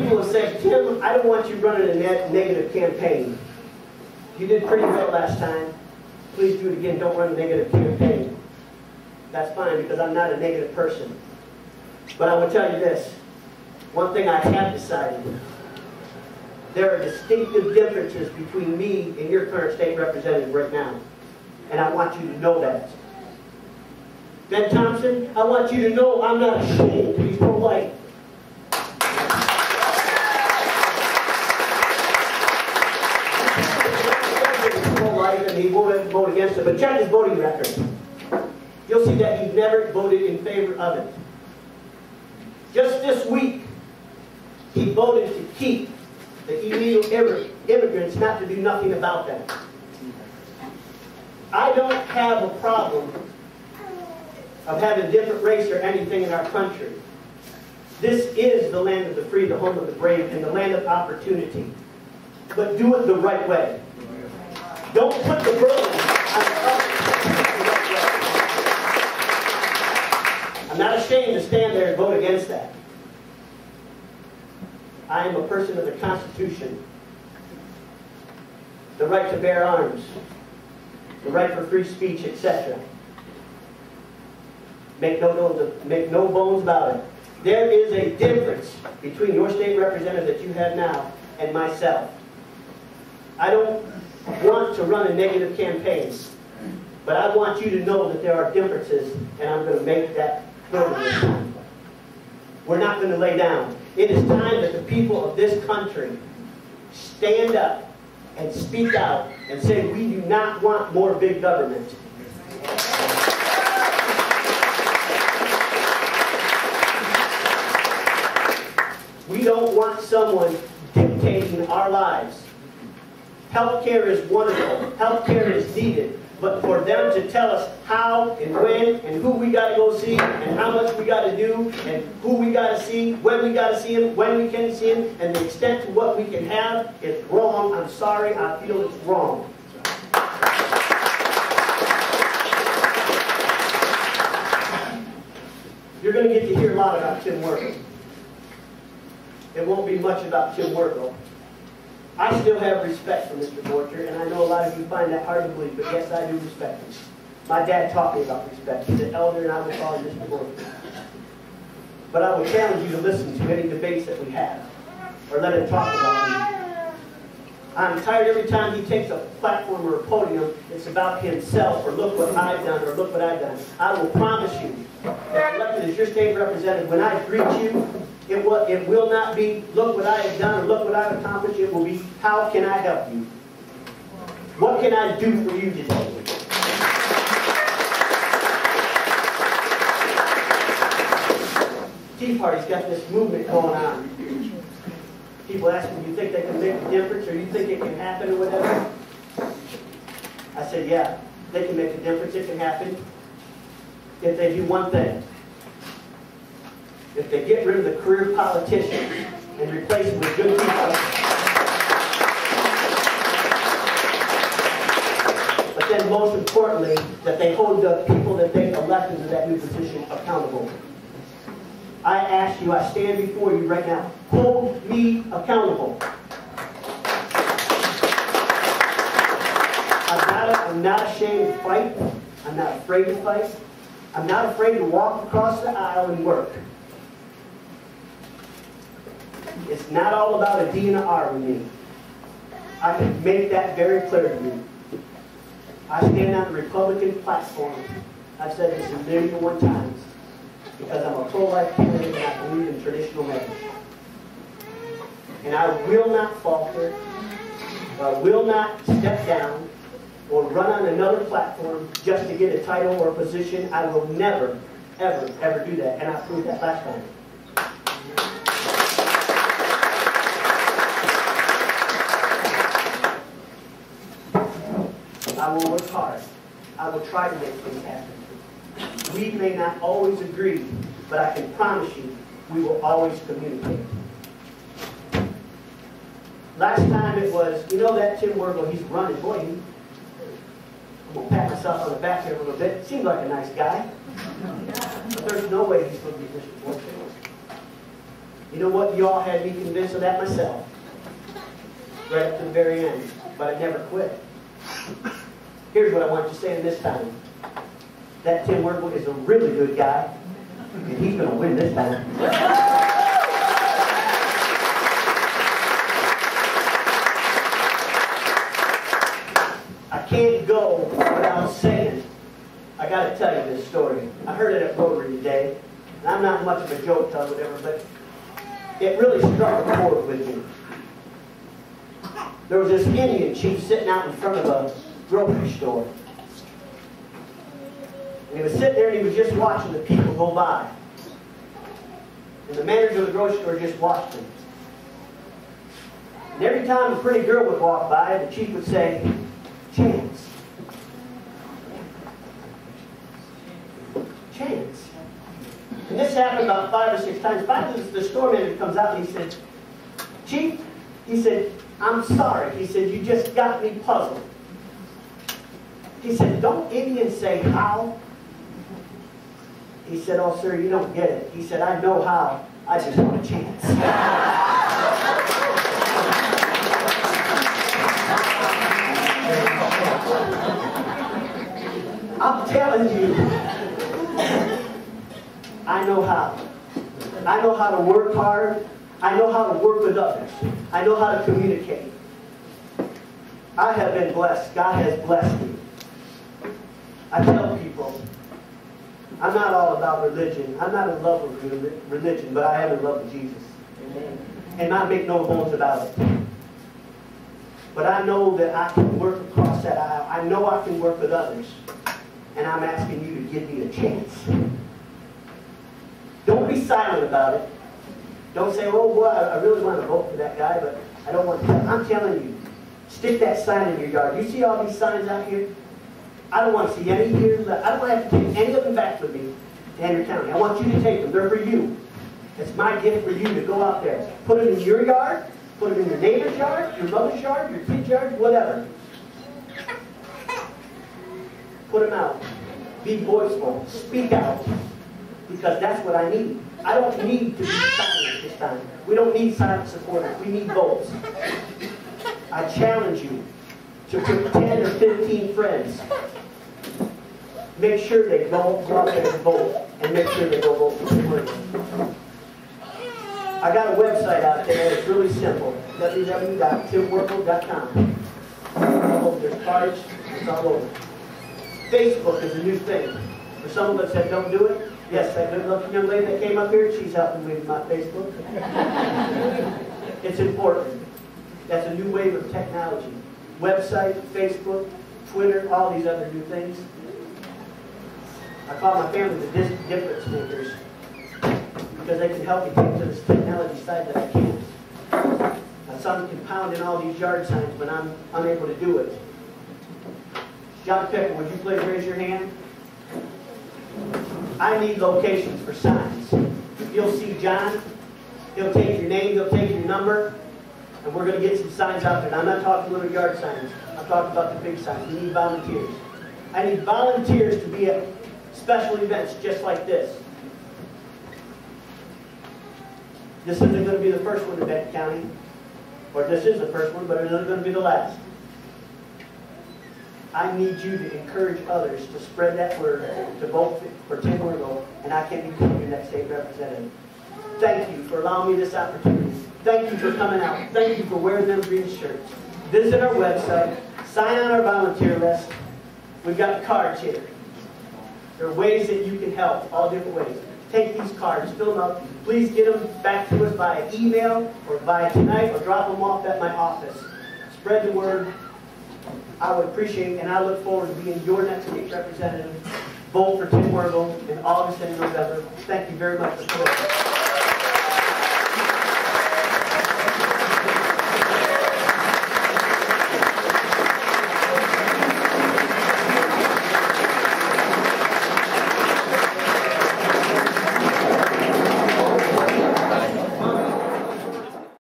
people have said, Tim, I don't want you running a negative campaign. You did pretty well last time. Please do it again. Don't run a negative campaign. That's fine, because I'm not a negative person. But I will tell you this. One thing I have decided. There are distinctive differences between me and your current state representative right now. And I want you to know that. Ben Thompson, I want you to know I'm not ashamed to be pro-life. Pro-life, and he won't vote against it, but check his voting record. You'll see that he never voted in favor of it. Just this week, he voted to keep the illegal immigrants, not to do nothing about that. I don't have a problem of having a different race or anything in our country. This is the land of the free, the home of the brave, and the land of opportunity. But do it the right way. Don't put the burden on others. I'm not ashamed to stand there and vote against that. I am a person of the Constitution. The right to bear arms. The right for free speech, etc. Make no bones about it. There is a difference between your state representative that you have now and myself. I don't want to run a negative campaign, but I want you to know that there are differences, and I'm going to make that clear this time. We're not going to lay down. It is time that the people of this country stand up and speak out and say, we do not want more big government. We don't want someone dictating our lives. Healthcare is wonderful. Healthcare is needed. But for them to tell us how and when and who we got to go see and how much we got to do and who we got to see, when we got to see him, when we can see him, and the extent to what we can have is wrong. I'm sorry. I feel it's wrong. You're going to get to hear a lot about Tim Werkle. It won't be much about Tim Werkle. I still have respect for Mr. Borcher, and I know a lot of you find that hard to believe, but yes, I do respect him. My dad taught me about respect. He's an elder, and I will call him Mr. Borcher. But I would challenge you to listen to any debates that we have, or let him talk about me. I'm tired every time he takes a platform or a podium, it's about himself, or look what I've done, or look what I've done. I will promise you, that elected as your state representative, when I greet you, it will not be, look what I have done or look what I've accomplished. It will be, how can I help you? What can I do for you today? Tea Party's got this movement going on. People ask me, do you think they can make a difference, or do you think it can happen, or whatever? I said, yeah, they can make a difference. It can happen if they do one thing. If they get rid of the career politicians and replace them with good people. But then most importantly, that they hold the people that they elect into that new position accountable. I ask you, I stand before you right now, hold me accountable. I'm not ashamed to fight. I'm not afraid to fight. I'm not afraid to walk across the aisle and work. It's not all about a D and an R with me. I can make that very clear to you. I stand on the Republican platform. I've said this a million and one times. Because I'm a pro-life candidate and I believe in traditional marriage. And I will not falter, or I will not step down, or run on another platform just to get a title or a position. I will never, ever, ever do that. And I proved that last time. I will work hard. I will try to make things happen. We may not always agree, but I can promise you, we will always communicate. Last time it was, you know that Tim Werkle, he's running. Boy, I'm going to pat myself on the back here a little bit. Seems like a nice guy. But there's no way he's going to be Mr. Borcher. You know what? You all had me convinced of that myself. Right up to the very end. But I never quit. Here's what I want you to say in this time. That Tim Werble is a really good guy, and he's going to win this time. I can't go without saying, I got to tell you this story. I heard it at Rotary today, and I'm not much of a joke or whatever, but it really struck a chord with me. There was this Indian chief sitting out in front of a grocery store. And he was sitting there and he was just watching the people go by. And the manager of the grocery store just watched him. And every time a pretty girl would walk by, the chief would say, "Chance. Chance." And this happened about 5 or 6 times. Finally, the store manager comes out and he said, "Chief," he said, "I'm sorry." He said, "You just got me puzzled." He said, "Don't Indians say how?" He said, "Oh, sir, you don't get it." He said, "I know how. I just want a chance." I'm telling you, I know how. I know how to work hard. I know how to work with others. I know how to communicate. I have been blessed. God has blessed me. I tell people, I'm not all about religion. I'm not in love with religion, but I am in love with Jesus. Amen. And I make no bones about it. But I know that I can work across that aisle. I know I can work with others. And I'm asking you to give me a chance. Don't be silent about it. Don't say, "Oh boy, I really want to vote for that guy, but I don't want to." I'm telling you, stick that sign in your yard. You see all these signs out here? I don't want to see any here left. I don't want to have to take any of them back with me to Henry County. I want you to take them. They're for you. It's my gift for you to go out there. Put them in your yard. Put them in your neighbor's yard, your mother's yard, your kid's yard, whatever. Put them out. Be voiceful. Speak out. Because that's what I need. I don't need to be silent this time. We don't need silent supporters. We need votes. I challenge you to put 10 or 15 friends. Make sure they go out there and vote. And make sure they go vote for Tim Werble. I got a website out there. It's really simple. www.timwerble.com. There's cards. It's all over. Facebook is a new thing. For some of us that don't do it, yes, that good-looking young lady that came up here, she's helping me with my Facebook. It's important. That's a new wave of technology. Website, Facebook, Twitter, all these other new things. I call my family the difference makers because they can help me get to this technology side that I can't. My son can pound in all these yard signs when I'm unable to do it. John Picker, would you please raise your hand? I need locations for signs. If you'll see John, he'll take your name, he'll take your number, and we're going to get some signs out there. And I'm not talking little yard signs. I'm talking about the big signs. We need volunteers. I need volunteers to be at special events just like this. This isn't going to be the first one in Benton County, or this is the first one, but it isn't going to be the last. I need you to encourage others to spread that word, to vote for Tim Werble, and I can become your next state representative. Thank you for allowing me this opportunity. Thank you for coming out. Thank you for wearing them green shirts. Visit our website. Sign on our volunteer list. We've got cards here. There are ways that you can help, all different ways. Take these cards, fill them up. Please get them back to us via email or via tonight, or drop them off at my office. Spread the word. I would appreciate it, and I look forward to being your next state representative. Vote for Tim Werble in August and November. Thank you very much for coming.